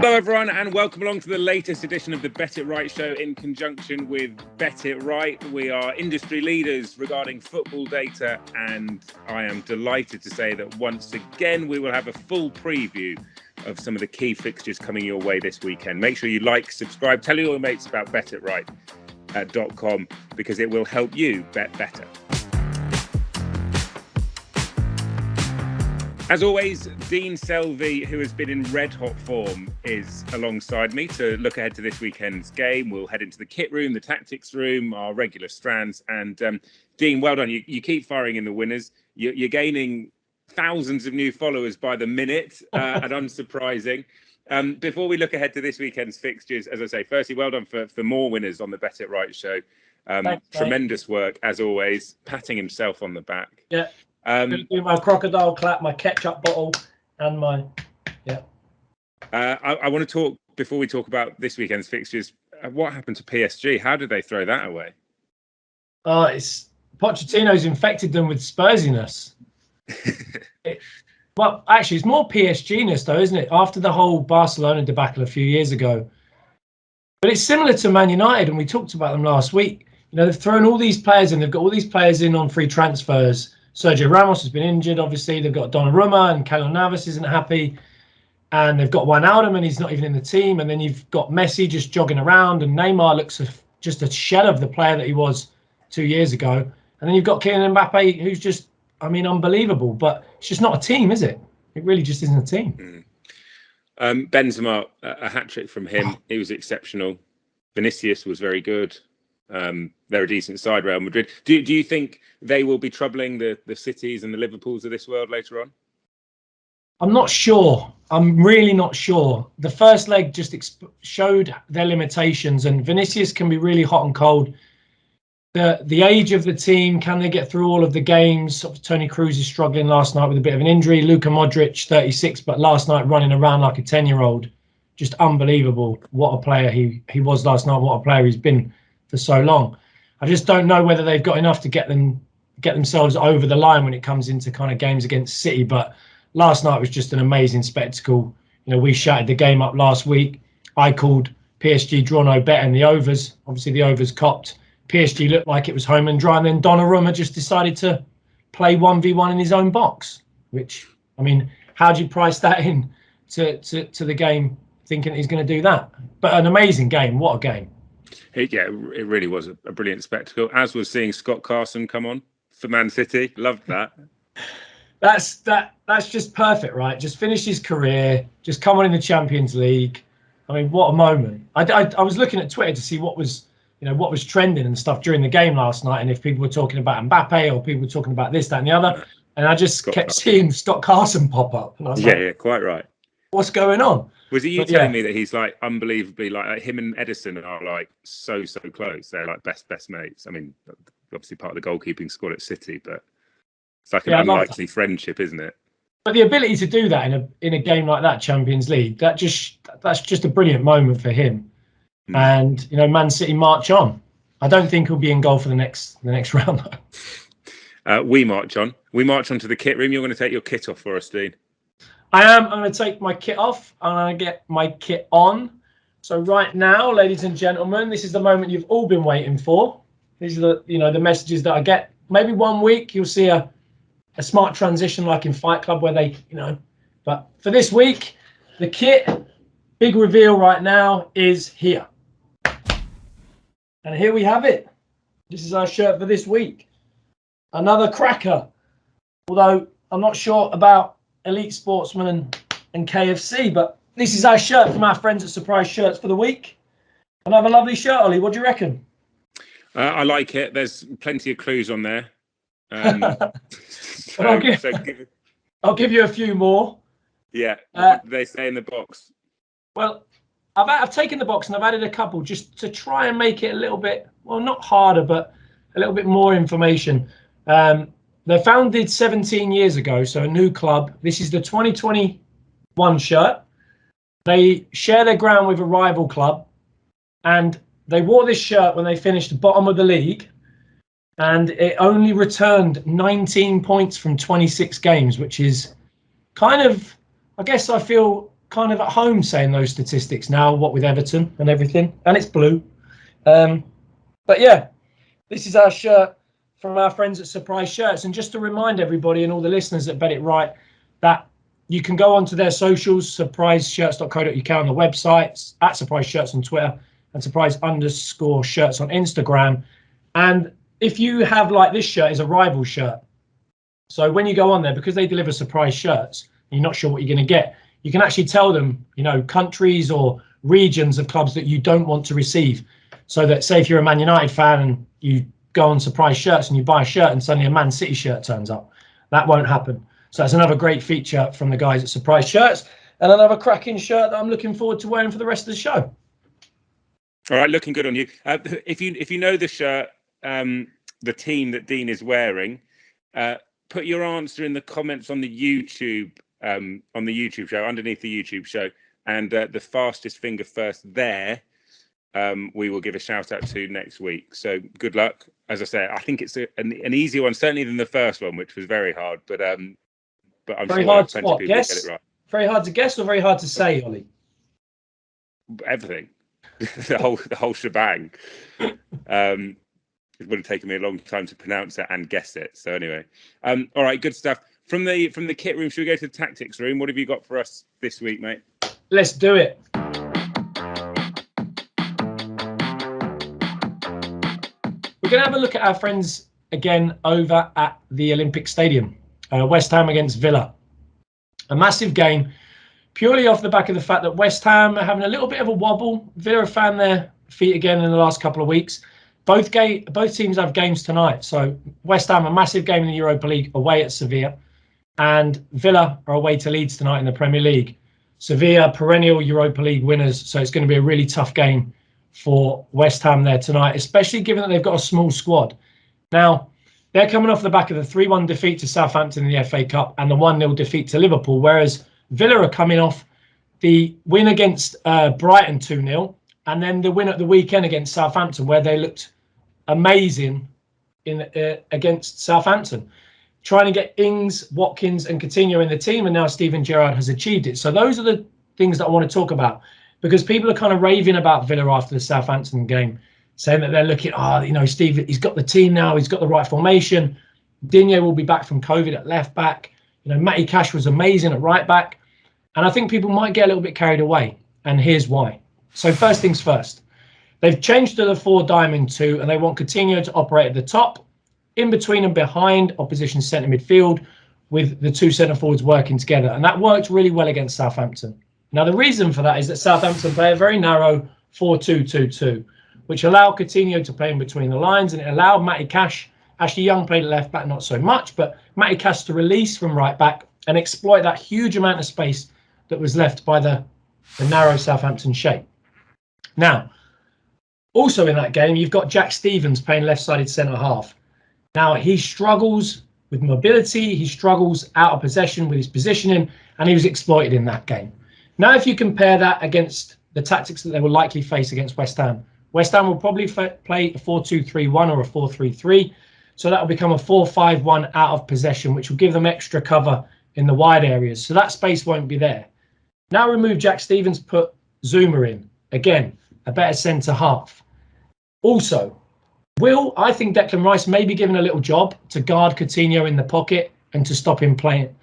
Hello everyone and welcome along to the latest edition of the Bet It Right show in conjunction with Bet It Right. We are industry leaders regarding football data and I am delighted to say that once again we will have a full preview of some of the key fixtures coming your way this weekend. Make sure you like, subscribe, tell your mates about betitright.com because it will help you bet better. As always, Dean Selvey, who has been in red-hot form, is alongside me to look ahead to this weekend's game. We'll head into the kit room, the tactics room, our regular strands. And Dean, well done. You keep firing in the winners. You're gaining thousands of new followers by the minute, and unsurprising. Before we look ahead to this weekend's fixtures, as I say, firstly, well done for more winners on the Bet It Right show. Thanks, tremendous work, as always, patting himself on the back. Yeah. Do my crocodile clap, my ketchup bottle, and my I want to talk before we talk about this weekend's fixtures. What happened to PSG? How did they throw that away? It's Pochettino's infected them with Spursiness. Well, actually, it's more PSG-ness though, isn't it? After the whole Barcelona debacle a few years ago, but it's similar to Man United, and we talked about them last week. You know, they've thrown all these players in. They've got all these players in on free transfers. Sergio Ramos has been injured, obviously. They've got Donnarumma and Keylor Navas isn't happy. And they've got Wijnaldum and he's not even in the team. And then you've got Messi just jogging around. And Neymar looks just a shell of the player that he was 2 years ago. And then you've got Kylian Mbappe, who's just, unbelievable. But it's just not a team, is it? It really just isn't a team. Benzema, a hat-trick from him. He was exceptional. Vinicius was very good. They're a decent side, Real Madrid. Do you think they will be troubling the Cities and the Liverpools of this world later on? I'm not sure. I'm really not sure. The first leg just showed their limitations, and Vinicius can be really hot and cold. The age of the team, can they get through all of the games? Toni Kroos is struggling last night with a bit of an injury. Luka Modric, 36, but last night running around like a 10-year-old. Just unbelievable. What a player he was last night. What a player he's been for so long. I just don't know whether they've got enough to get themselves over the line when it comes into kind of games against City. But last night was just an amazing spectacle. You know, we shouted the game up last week. I called PSG draw no bet and the overs. Obviously, the overs copped. PSG looked like it was home and dry, and then Donnarumma just decided to play 1v1 in his own box. Which, how do you price that in to the game, thinking he's going to do that? But an amazing game. What a game. Yeah, it really was a brilliant spectacle, as was seeing Scott Carson come on for Man City. Loved that. That's just perfect, right? Just finish his career, just come on in the Champions League. What a moment. I was looking at Twitter to see what was trending and stuff during the game last night, and if people were talking about Mbappe or people were talking about this, that, and the other. And I just kept seeing Scott Carson pop up. And I was yeah, quite right. What's going on? Was it you telling me that he's like unbelievably like him and Edison are like so close? They're like best mates. Obviously part of the goalkeeping squad at City, but it's like an unlikely friendship, isn't it? But the ability to do that in a game like that, Champions League, that's just a brilliant moment for him. And Man City march on. I don't think he'll be in goal for the next round though. We march on. We march on to the kit room. You're going to take your kit off for us, Dean. I am. I'm going to take my kit off and I'm going to get my kit on. So right now, ladies and gentlemen, this is the moment you've all been waiting for. These are the messages that I get. Maybe 1 week you'll see a smart transition like in Fight Club where they, but for this week, the kit, big reveal right now is here. And here we have it. This is our shirt for this week. Another cracker. Although I'm not sure about Elite Sportsman and KFC, but this is our shirt from our friends at Surprise Shirts for the week. Another lovely shirt, Ollie. What do you reckon? I like it. There's plenty of clues on there. I'll give you a few more. Yeah. What do they say in the box? Well, I've taken the box and I've added a couple just to try and make it a little bit, well, not harder, but a little bit more information. They're founded 17 years ago, so a new club. This is the 2021 shirt. They share their ground with a rival club, and they wore this shirt when they finished bottom of the league, and it only returned 19 points from 26 games, which is kind of, I guess I feel kind of at home saying those statistics now, what with Everton and everything, and it's blue. But yeah, this is our shirt from our friends at Surprise Shirts. And just to remind everybody and all the listeners that Bet It Right, that you can go onto their socials, surpriseshirts.co.uk on the website, at Surprise Shirts on Twitter, and surprise_shirts on Instagram. And if you have, like, this shirt is a rival shirt. So when you go on there, because they deliver surprise shirts, and you're not sure what you're going to get, you can actually tell them, you know, countries or regions of clubs that you don't want to receive. So that, say if you're a Man United fan and you go on Surprise Shirts and you buy a shirt and suddenly a Man City shirt turns up, that won't happen. So that's another great feature from the guys at Surprise Shirts, and another cracking shirt that I'm looking forward to wearing for the rest of the show. All right, looking good on you. If you know the shirt, the team that Dean is wearing, put your answer in the comments on the YouTube show, underneath the YouTube show, and the fastest finger first there, we will give a shout out to next week. So good luck. As I say, I think it's an easier one, certainly than the first one, which was very hard. But I'm very sure hard plenty of people guess? get it right. Very hard to guess or very hard to say, Ollie? Everything, the whole shebang. It would have taken me a long time to pronounce it and guess it. So anyway, all right, good stuff. From the kit room, should we go to the tactics room? What have you got for us this week, mate? Let's do it. We're going to have a look at our friends again over at the Olympic Stadium. West Ham against Villa. A massive game, purely off the back of the fact that West Ham are having a little bit of a wobble. Villa have found their feet again in the last couple of weeks. Both teams have games tonight. So West Ham, a massive game in the Europa League away at Sevilla. And Villa are away to Leeds tonight in the Premier League. Sevilla, perennial Europa League winners. So it's going to be a really tough game for West Ham there tonight, especially given that they've got a small squad. Now, they're coming off the back of the 3-1 defeat to Southampton in the FA Cup and the 1-0 defeat to Liverpool, whereas Villa are coming off the win against Brighton 2-0 and then the win at the weekend against Southampton, where they looked amazing against Southampton, trying to get Ings, Watkins and Coutinho in the team, and now Steven Gerrard has achieved it. So those are the things that I want to talk about, because people are kind of raving about Villa after the Southampton game, saying that they're looking, Steve, he's got the team now, he's got the right formation. Digne will be back from COVID at left back. Matty Cash was amazing at right back. And I think people might get a little bit carried away. And here's why. So first things first, they've changed to the 4-diamond-2, and they want Coutinho to operate at the top, in between and behind opposition centre midfield, with the two centre forwards working together. And that worked really well against Southampton. Now, the reason for that is that Southampton play a very narrow 4-2-2-2, which allowed Coutinho to play in between the lines, and it allowed Matty Cash, Ashley Young played at left back, not so much, but Matty Cash to release from right back and exploit that huge amount of space that was left by the narrow Southampton shape. Now, also in that game, you've got Jack Stevens playing left-sided centre-half. Now, he struggles with mobility, he struggles out of possession with his positioning, and he was exploited in that game. Now, if you compare that against the tactics that they will likely face against West Ham, West Ham will probably play a 4-2-3-1 or a 4-3-3. So that will become a 4-5-1 out of possession, which will give them extra cover in the wide areas. So that space won't be there. Now remove Jack Stevens, put Zuma in. Again, a better centre half. Also, I think Declan Rice may be given a little job to guard Coutinho in the pocket and to stop him playing.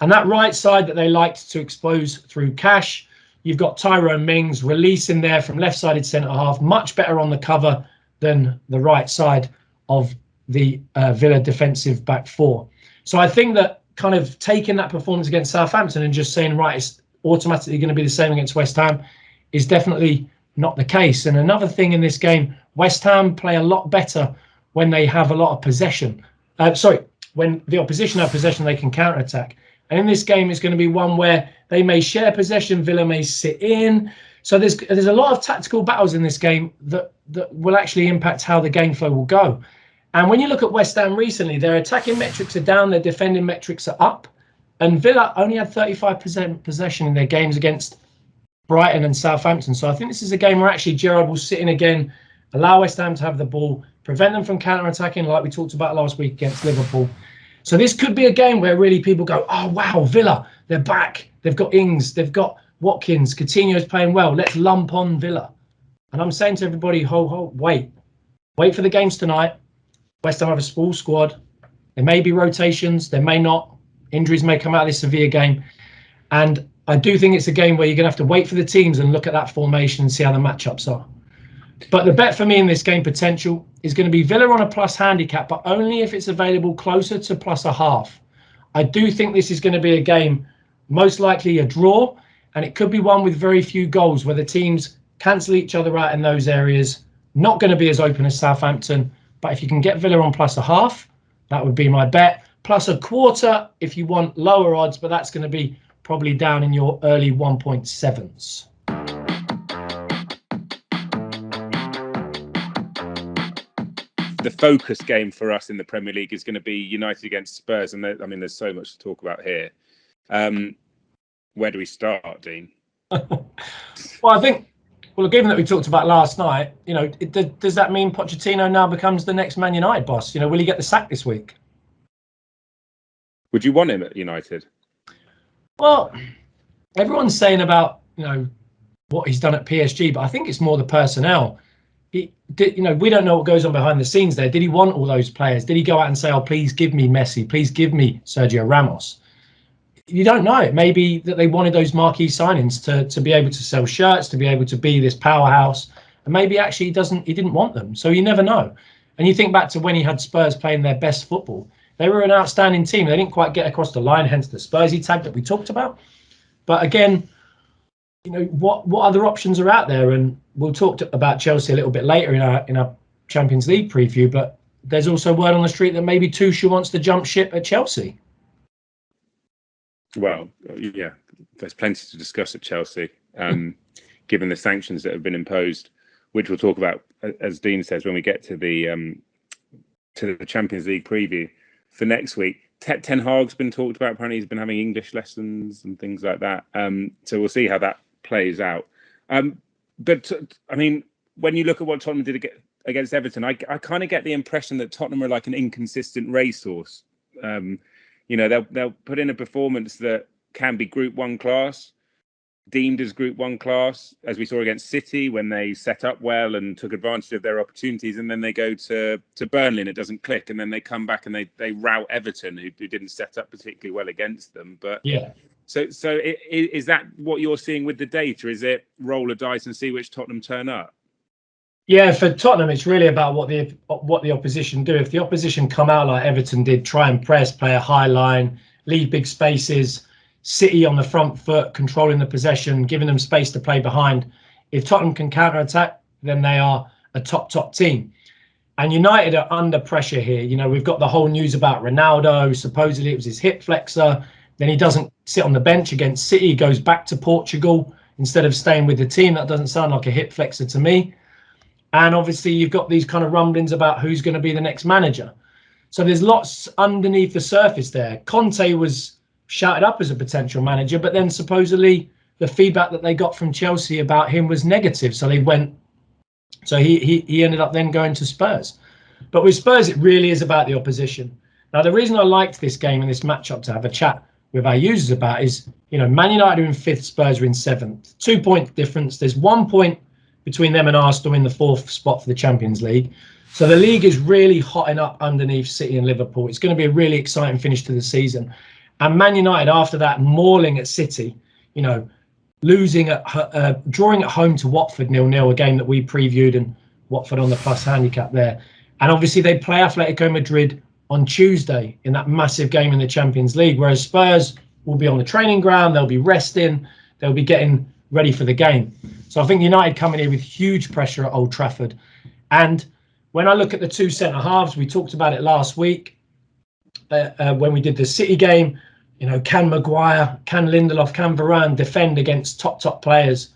And that right side that they liked to expose through Cash, you've got Tyrone Mings releasing there from left-sided centre-half, much better on the cover than the right side of the Villa defensive back four. So I think that kind of taking that performance against Southampton and just saying, right, it's automatically going to be the same against West Ham is definitely not the case. And another thing in this game, West Ham play a lot better when they have a lot of possession. When the opposition have possession, they can counter-attack. And in this game, it's going to be one where they may share possession, Villa may sit in. So there's a lot of tactical battles in this game that will actually impact how the game flow will go. And when you look at West Ham recently, their attacking metrics are down, their defending metrics are up. And Villa only had 35% possession in their games against Brighton and Southampton. So I think this is a game where actually Gerrard will sit in again, allow West Ham to have the ball, prevent them from counter-attacking like we talked about last week against Liverpool. So this could be a game where really people go, oh, wow, Villa, they're back. They've got Ings, they've got Watkins, Coutinho's playing well. Let's lump on Villa. And I'm saying to everybody, wait for the games tonight. West Ham have a full squad. There may be rotations, there may not. Injuries may come out of this Sevilla game. And I do think it's a game where you're going to have to wait for the teams and look at that formation and see how the matchups are. But the bet for me in this game potential is going to be Villa on a plus handicap, but only if it's available closer to plus a half. I do think this is going to be a game, most likely a draw, and it could be one with very few goals where the teams cancel each other out in those areas. Not going to be as open as Southampton, but if you can get Villa on plus a half, that would be my bet. Plus a quarter if you want lower odds, but that's going to be probably down in your early 1.7s. The focus game for us in the Premier League is going to be United against Spurs, and there's so much to talk about here. Where do we start, Dean? Well, I think, given that we talked about last night, does that mean Pochettino now becomes the next Man United boss? Will he get the sack this week? Would you want him at United? Well, everyone's saying about what he's done at PSG, but I think it's more the personnel. We don't know what goes on behind the scenes there. Did he want all those players? Did he go out and say, "Oh, please give me Messi, please give me Sergio Ramos"? You don't know. It may be that they wanted those marquee signings to be able to sell shirts, to be able to be this powerhouse, and maybe actually he didn't want them. So you never know. And you think back to when he had Spurs playing their best football. They were an outstanding team. They didn't quite get across the line, hence the Spursy tag that we talked about. But again, what other options are out there? And we'll talk about Chelsea a little bit later in our Champions League preview. But there's also word on the street that maybe Tuchel wants to jump ship at Chelsea. Well, yeah, there's plenty to discuss at Chelsea, given the sanctions that have been imposed, which we'll talk about, as Dean says, when we get to the Champions League preview for next week. Ten Hag's been talked about. Apparently, he's been having English lessons and things like that. So we'll see how that plays out. But when you look at what Tottenham did against Everton, I kind of get the impression that Tottenham are like an inconsistent racehorse. They'll put in a performance that can be Group 1 class, deemed as Group 1 class, as we saw against City when they set up well and took advantage of their opportunities, and then they go to Burnley and it doesn't click, and then they come back and they rout Everton, who didn't set up particularly well against them. But yeah. So is that what you're seeing with the data? Is it roll a dice and see which Tottenham turn up? Yeah, for Tottenham, it's really about what the opposition do. If the opposition come out like Everton did, try and press, play a high line, leave big spaces, City on the front foot, controlling the possession, giving them space to play behind. If Tottenham can counter-attack, then they are a top team. And United are under pressure here. We've got the whole news about Ronaldo. Supposedly it was his hip flexor. Then he doesn't sit on the bench against City. He goes back to Portugal instead of staying with the team. That doesn't sound like a hip flexor to me. And obviously you've got these kind of rumblings about who's going to be the next manager. So there's lots underneath the surface there. Conte was shouted up as a potential manager, but then supposedly the feedback that they got from Chelsea about him was negative. So he ended up then going to Spurs. But with Spurs, it really is about the opposition. Now, the reason I liked this game and this matchup to have a chat with our users about is, Man United are in 5th, Spurs are in 7th. 2-point difference. There's 1 point between them and Aston in the 4th spot for the Champions League. So the league is really hotting up underneath City and Liverpool. It's going to be a really exciting finish to the season. And Man United, after that, mauling at City, drawing at home to Watford 0-0, a game that we previewed, and Watford on the plus handicap there. And obviously they play Atletico Madrid on Tuesday in that massive game in the Champions League, whereas Spurs will be on the training ground, they'll be resting, they'll be getting ready for the game. So I think United coming in with huge pressure at Old Trafford. And when I look at the two centre-halves, we talked about it last week when we did the City game, can Maguire, can Lindelof, can Varane defend against top players?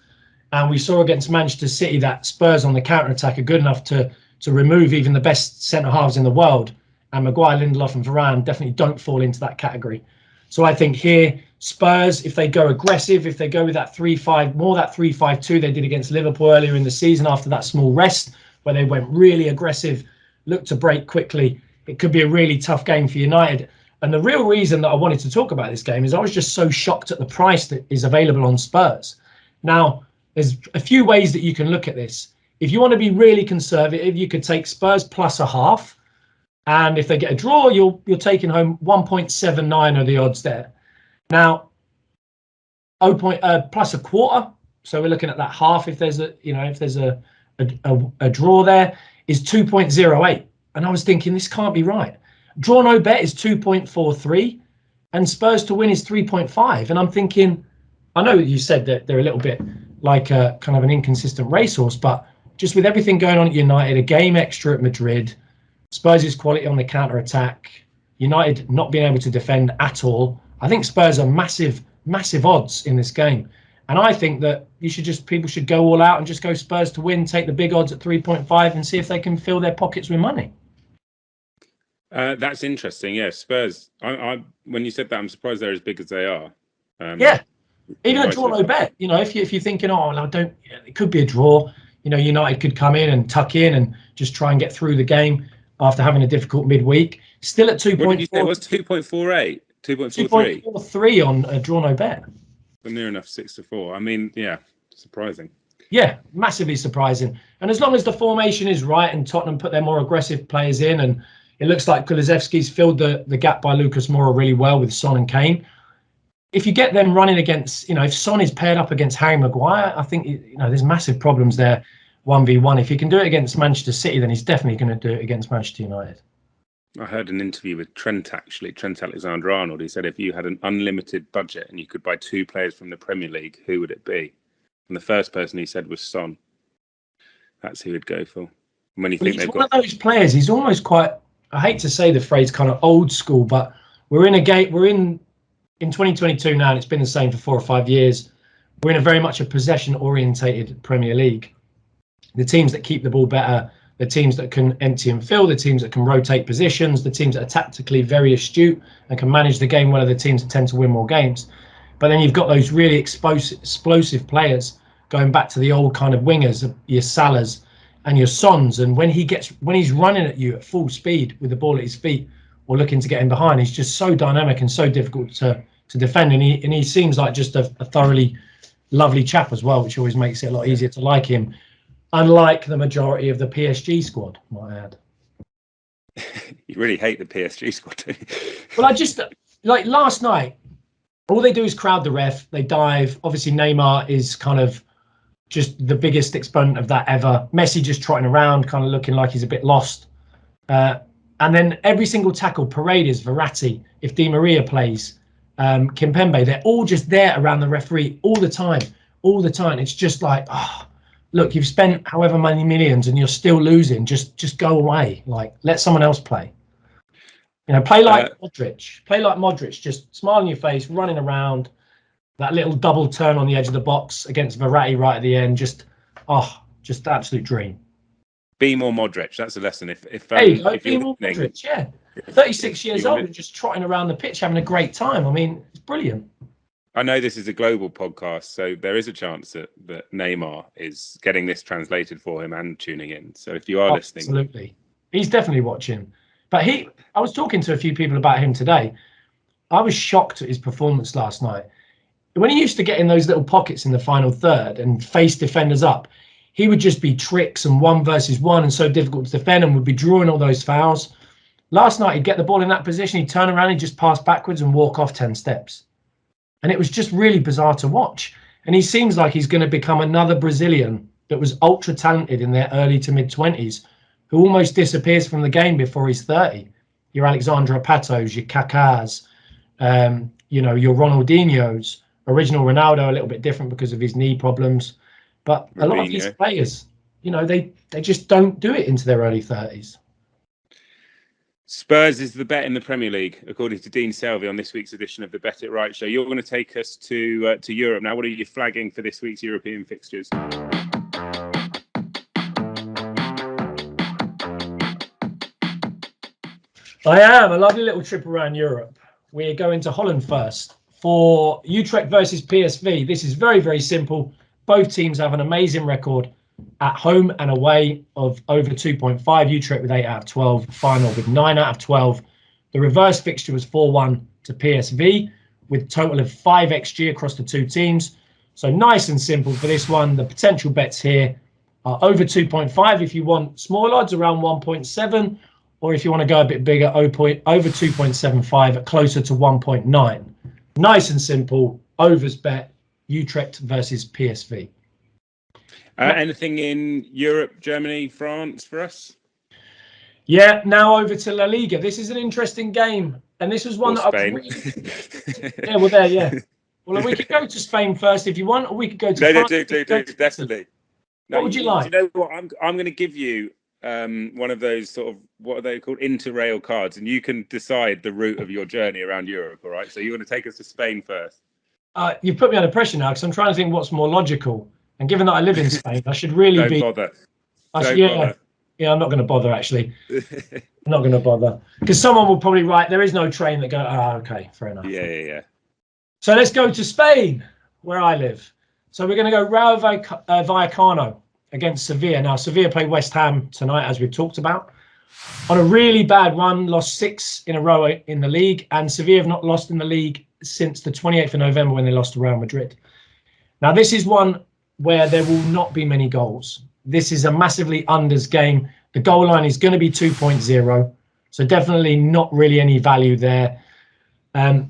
And we saw against Manchester City that Spurs on the counter-attack are good enough to remove even the best centre-halves in the world. And Maguire, Lindelof and Varane definitely don't fall into that category. So I think here, Spurs, if they go aggressive, if they go with that 3-5, more that 3-5-2 they did against Liverpool earlier in the season after that small rest, where they went really aggressive, looked to break quickly, it could be a really tough game for United. And the real reason that I wanted to talk about this game is I was just so shocked at the price that is available on Spurs. Now, there's a few ways that you can look at this. If you want to be really conservative, you could take Spurs plus a half. And if they get a draw, you're taking home 1.79 are the odds there. Now, plus a quarter. So we're looking at that half. If there's a draw there, is 2.08. And I was thinking, this can't be right. Draw no bet is 2.43, and Spurs to win is 3.5. And I'm thinking, I know you said that they're a little bit like a kind of an inconsistent racehorse, but just with everything going on at United, a game extra at Madrid, Spurs' quality on the counter-attack, United not being able to defend at all, I think Spurs are massive odds in this game. And I think that people should go all out and just go Spurs to win, take the big odds at 3.5 and see if they can fill their pockets with money. That's interesting. Yeah, Spurs. I when you said that, I'm surprised they're as big as they are. Yeah, even a draw no bet. If you're thinking, it could be a draw. United could come in and tuck in and just try and get through the game after having a difficult midweek. Still at 2.4. What did you say? It was 2.48, 2.43. 2.43 on a draw no bet. But near enough 6-4. I mean, yeah, surprising. Yeah, massively surprising. And as long as the formation is right and Tottenham put their more aggressive players in, and it looks like Kulusevski's filled the gap by Lucas Moura really well with Son and Kane. If you get them running against, if Son is paired up against Harry Maguire, I think, there's massive problems there, 1v1. If he can do it against Manchester City, then he's definitely going to do it against Manchester United. I heard an interview with Trent Alexander-Arnold. He said if you had an unlimited budget and you could buy 2 players from the Premier League, who would it be? And the first person he said was Son. That's who he'd go for. And when you think they've got one of those players, he's almost quite, I hate to say the phrase kind of old school, but we're in 2022 now, and it's been the same for 4 or 5 years. We're in a very much a possession-orientated Premier League. The teams that keep the ball better, the teams that can empty and fill, the teams that can rotate positions, the teams that are tactically very astute and can manage the game well are the teams that tend to win more games. But then you've got those really explosive players going back to the old kind of wingers, your Salahs and your Sons. And when he's running at you at full speed with the ball at his feet or looking to get in behind, he's just so dynamic and so difficult to defend. And he seems like just a thoroughly lovely chap as well, which always makes it a lot easier to like him. Unlike the majority of the PSG squad, might I add. You really hate the PSG squad, don't you? Well, I just, like last night, all they do is crowd the ref. They dive. Obviously, Neymar is kind of just the biggest exponent of that ever. Messi just trotting around, kind of looking like he's a bit lost. And then every single tackle, Paredes, Verratti, if Di Maria plays, Kimpembe, they're all just there around the referee all the time. It's just like, look, you've spent however many millions and you're still losing. Just go away. Like, let someone else play. Play like Modric. Play like Modric. Just smile on your face, running around. That little double turn on the edge of the box against Verratti right at the end. Just absolute dream. Be more Modric. That's a lesson. If be more Modric. Yeah, 36 years old and just trotting around the pitch, having a great time. I mean, it's brilliant. I know this is a global podcast, so there is a chance that Neymar is getting this translated for him and tuning in. So if you are listening, absolutely, he's definitely watching. But I was talking to a few people about him today. I was shocked at his performance last night. When he used to get in those little pockets in the final third and face defenders up, he would just be tricks and 1-versus-1 and so difficult to defend and would be drawing all those fouls. Last night, he'd get the ball in that position, he'd turn around, he'd just pass backwards and walk off 10 steps. And it was just really bizarre to watch. And he seems like he's going to become another Brazilian that was ultra talented in their early to mid-20s, who almost disappears from the game before he's 30. Your Alexandre Patos, your Kakás, your Ronaldinhos, original Ronaldo, a little bit different because of his knee problems. But a lot of these players, they just don't do it into their early 30s. Spurs is the bet in the Premier League, according to Dean Selvey on this week's edition of the Bet It Right show. You're going to take us to Europe now. What are you flagging for this week's European fixtures? I am. A lovely little trip around Europe. We're going to Holland first. For Utrecht versus PSV, this is very, very simple. Both teams have an amazing record at home and away of over 2.5. Utrecht with 8 out of 12. Final with 9 out of 12. The reverse fixture was 4-1 to PSV with a total of 5 XG across the two teams. So nice and simple for this one. The potential bets here are over 2.5 if you want small odds around 1.7, or if you want to go a bit bigger, over 2.75 at closer to 1.9. Nice and simple. Overs bet, Utrecht versus PSV. Anything in Europe, Germany, France for us? Yeah, now over to La Liga. This is an interesting game. And this was one Or that Spain. I was really... Yeah, well, there, yeah. Well, we could go to Spain first if you want, or we could go to France. Do, definitely. What would you like? Do you know what? I'm going to give you one of those sort of, what are they called, interrail cards, and you can decide the route of your journey around Europe. All right. So you want to take us to Spain first? You've put me under pressure now because I'm trying to think what's more logical. And given that I live in Spain, I should really Don't be. Bother. Yeah, I'm not going to bother actually. I'm not going to bother because someone will probably write. There is no train that go. Okay, fair enough. Yeah. So let's go to Spain, where I live. So we're going to go Rayo Vallecano against Sevilla. Now, Sevilla play West Ham tonight, as we've talked about. On a really bad run, lost 6 in a row in the league, and Sevilla have not lost in the league since the 28th of November when they lost to Real Madrid. Now, this is one where there will not be many goals. This is a massively unders game. The goal line is going to be 2.0, so definitely not really any value there.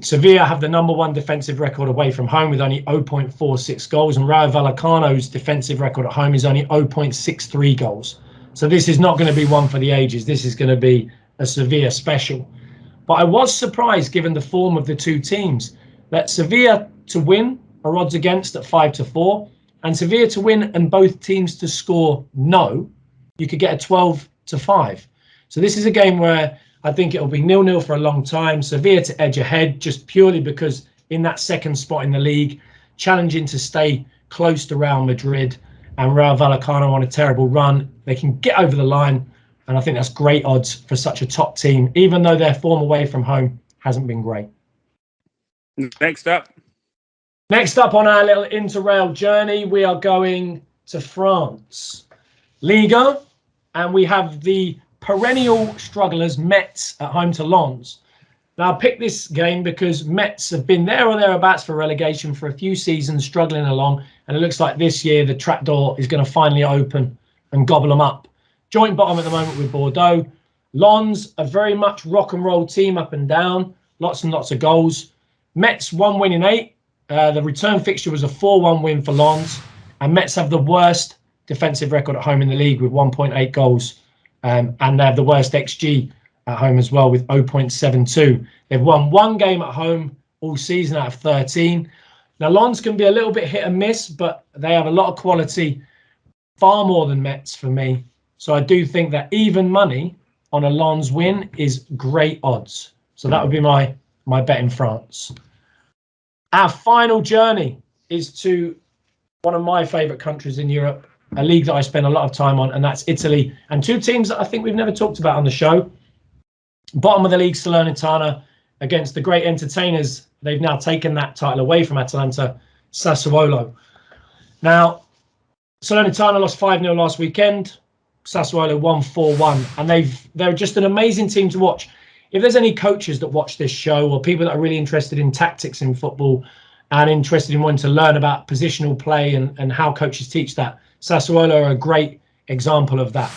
Sevilla have the #1 defensive record away from home with only 0.46 goals, and Rayo Vallecano's defensive record at home is only 0.63 goals. So this is not going to be one for the ages. This is going to be a Sevilla special. But I was surprised, given the form of the two teams, that Sevilla to win are odds against at 5-4, and Sevilla to win and both teams to score no, you could get a 12-5. So this is a game where I think it'll be 0-0 for a long time. Sevilla to edge ahead just purely because in that second spot in the league, challenging to stay close to Real Madrid, and Rayo Vallecano on a terrible run. They can get over the line, and I think that's great odds for such a top team, even though their form away from home hasn't been great. Next up on our little interrail journey, we are going to France. Liga, and we have the perennial strugglers Metz at home to Lens. Now, I picked this game because Metz have been there or thereabouts for relegation for a few seasons, struggling along, and it looks like this year the trapdoor is going to finally open and gobble them up. Joint bottom at the moment with Bordeaux. Lens, a very much rock and roll team up and down, lots and lots of goals. Metz 1 win in 8. The return fixture was a 4-1 win for Lens, and Metz have the worst defensive record at home in the league with 1.8 goals. And they have the worst XG at home as well with 0.72. They've won 1 game at home all season out of 13. Now, Lens can be a little bit hit and miss, but they have a lot of quality, far more than Metz for me. So I do think that even money on a Lens win is great odds. So that would be my bet in France. Our final journey is to one of my favourite countries in Europe, a league that I spend a lot of time on, and that's Italy. And 2 teams that I think we've never talked about on the show. Bottom of the league, Salernitana, against the great entertainers. They've now taken that title away from Atalanta, Sassuolo. Now, Salernitana lost 5-0 last weekend. Sassuolo won 4-1. And they're just an amazing team to watch. If there's any coaches that watch this show or people that are really interested in tactics in football and interested in wanting to learn about positional play and how coaches teach that, Sassuolo are a great example of that.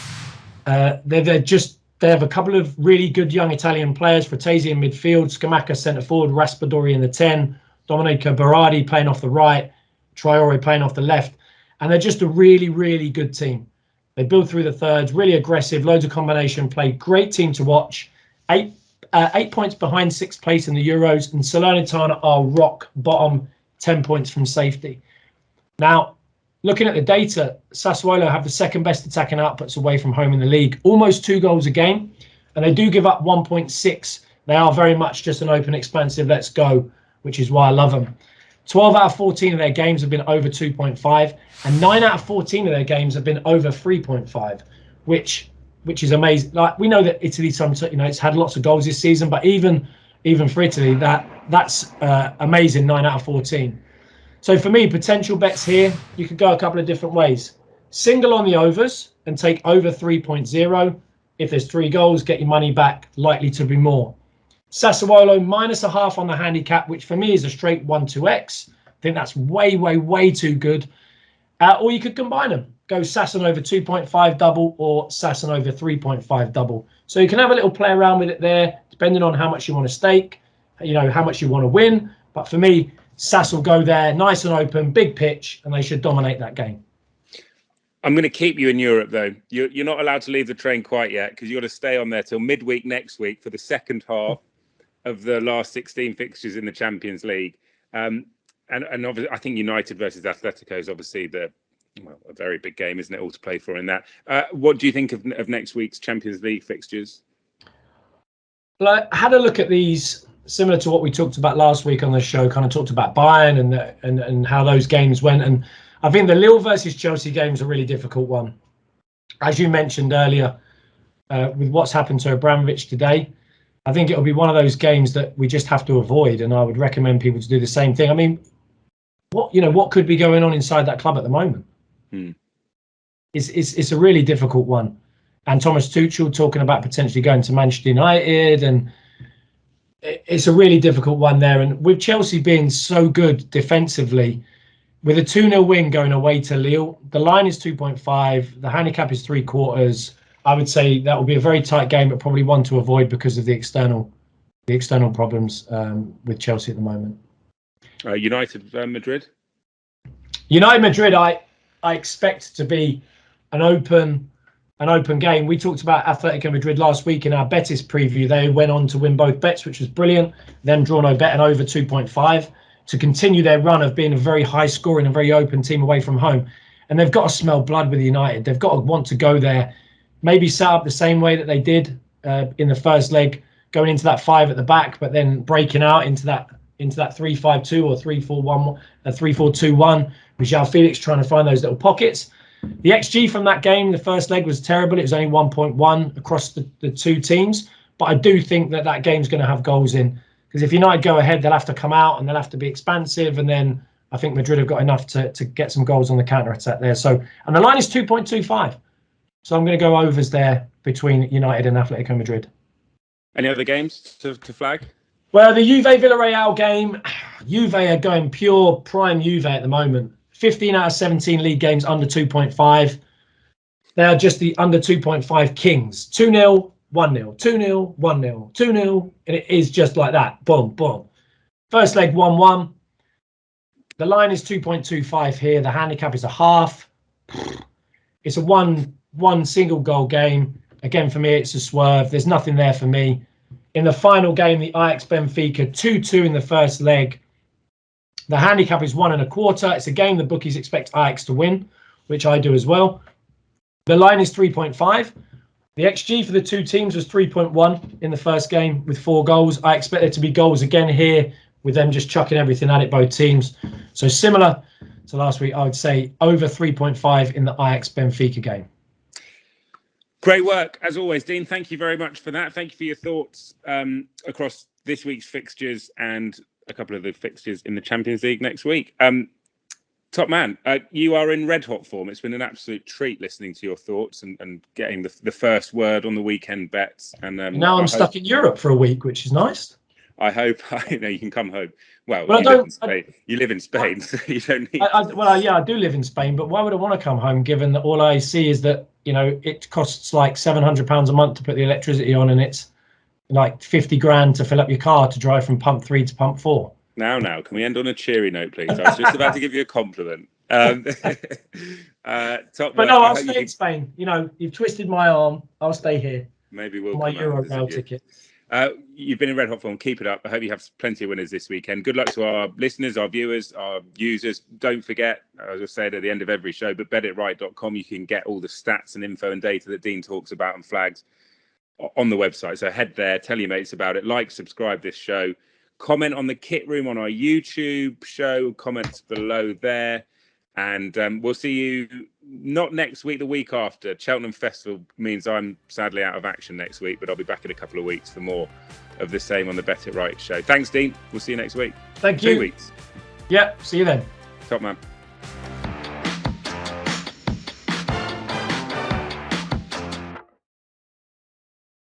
They have a couple of really good young Italian players, Fratesi in midfield, Scamacca centre forward, Raspadori in the 10, Domenico Berardi playing off the right, Traore playing off the left. And they're just a really, really good team. They build through the thirds, really aggressive, loads of combination play, great team to watch. 8 points behind 6th place in the Euros, and Salernitana are rock bottom, 10 points from safety. Now, looking at the data, Sassuolo have the 2nd best attacking outputs away from home in the league, almost 2 goals a game, and they do give up 1.6. They are very much just an open, expansive let's go, which is why I love them. 12 out of 14 of their games have been over 2.5, and 9 out of 14 of their games have been over 3.5, which is amazing. Like, we know that Italy, it's had lots of goals this season, but even for Italy, that's amazing. 9 out of 14. So for me, potential bets here, you could go a couple of different ways. Single on the overs and take over 3.0. If there's 3 goals, get your money back, likely to be more. Sassuolo -0.5 on the handicap, which for me is a straight 1-2x. I think that's way, way, way too good. Or you could combine them. Go Sasson over 2.5 double or Sasson over 3.5 double. So you can have a little play around with it there, depending on how much you want to stake, how much you want to win. But for me, Sass will go there, nice and open, big pitch, and they should dominate that game. I'm going to keep you in Europe, though. You're not allowed to leave the train quite yet because you've got to stay on there till midweek next week for the second half of the last 16 fixtures in the Champions League. And obviously, I think United versus Atletico is obviously a very big game, isn't it? All to play for in that. What do you think of next week's Champions League fixtures? Well, I had a look at these, similar to what we talked about last week on the show. Kind of talked about Bayern and how those games went. And I think the Lille versus Chelsea game is a really difficult one. As you mentioned earlier, with what's happened to Abramovich today, I think it'll be one of those games that we just have to avoid. And I would recommend people to do the same thing. I mean, what could be going on inside that club at the moment? It's a really difficult one. And Thomas Tuchel talking about potentially going to Manchester United, and it's a really difficult one there. And with Chelsea being so good defensively, with a 2-0 win going away to Lille, the line is 2.5, the handicap is 3/4. I would say that will be a very tight game, but probably one to avoid because of the external problems with Chelsea at the moment. United Madrid? United Madrid, I expect to be an open game. We talked about Atletico Madrid last week in our Betis preview. They went on to win both bets, which was brilliant. Them draw no bet and over 2.5 to continue their run of being a very high scoring and very open team away from home. And they've got to smell blood with United. They've got to want to go there, maybe set up the same way that they did in the first leg, going into that 5 at the back, but then breaking out into that 3-5-2 or 3-4-1, 3-4-2-1. With João Felix trying to find those little pockets. The XG from that game, the first leg, was terrible. It was only 1.1 across the two teams. But I do think that game's going to have goals in. Because if United go ahead, they'll have to come out and they'll have to be expansive. And then I think Madrid have got enough to get some goals on the counter-attack there. So, and the line is 2.25. So I'm going to go overs there between United and Atletico Madrid. Any other games to flag? Well, the Juve-Villarreal game, Juve are going pure prime Juve at the moment. 15 out of 17 league games under 2.5. They are just the under 2.5 kings. 2-0, 1-0, 2-0, 1-0, 2-0. And it is just like that. Boom, boom. First leg 1-1. The line is 2.25 here. The handicap is a half. It's a one single goal game. Again, for me, it's a swerve. There's nothing there for me. In the final game, the Ajax-Benfica 2-2 in the first leg. The handicap is 1.25. It's a game the bookies expect Ajax to win, which I do as well. The line is 3.5. The XG for the two teams was 3.1 in the first game with 4 goals. I expect there to be goals again here with them just chucking everything at it, both teams. So similar to last week, I would say over 3.5 in the Ajax-Benfica game. Great work, as always, Dean. Thank you very much for that. Thank you for your thoughts across this week's fixtures and a couple of the fixtures in the Champions League next week. Top man, you are in red hot form. It's been an absolute treat listening to your thoughts and getting the first word on the weekend bets. And now I'm stuck in Europe for a week, which is nice. I hope you can come home. Well, you live in Spain, so you don't need. I do live in Spain, but why would I want to come home? Given that all I see is that it costs like £700 a month to put the electricity on, and it's like 50 grand to fill up your car to drive from pump 3 to pump 4. Now, can we end on a cheery note, please? I was just about to give you a compliment. Top but no, I'll stay in Spain. You've twisted my arm. I'll stay here. Maybe we'll my Eurorail ticket. You've been in red hot form. Keep it up. I hope you have plenty of winners this weekend. Good luck to our listeners, our viewers, our users. Don't forget, as I said at the end of every show, but betitright.com, you can get all the stats and info and data that Dean talks about and flags on the website. So head there, tell your mates about it, like, subscribe this show, comment on the kit room on our YouTube show, comments below there. And we'll see you not next week, the week after. Cheltenham Festival means I'm sadly out of action next week, but I'll be back in a couple of weeks for more of the same on the Bet It Right show. Thanks, Dean. We'll see you next week. Thank you. 2 weeks. Yeah, see you then. Top man.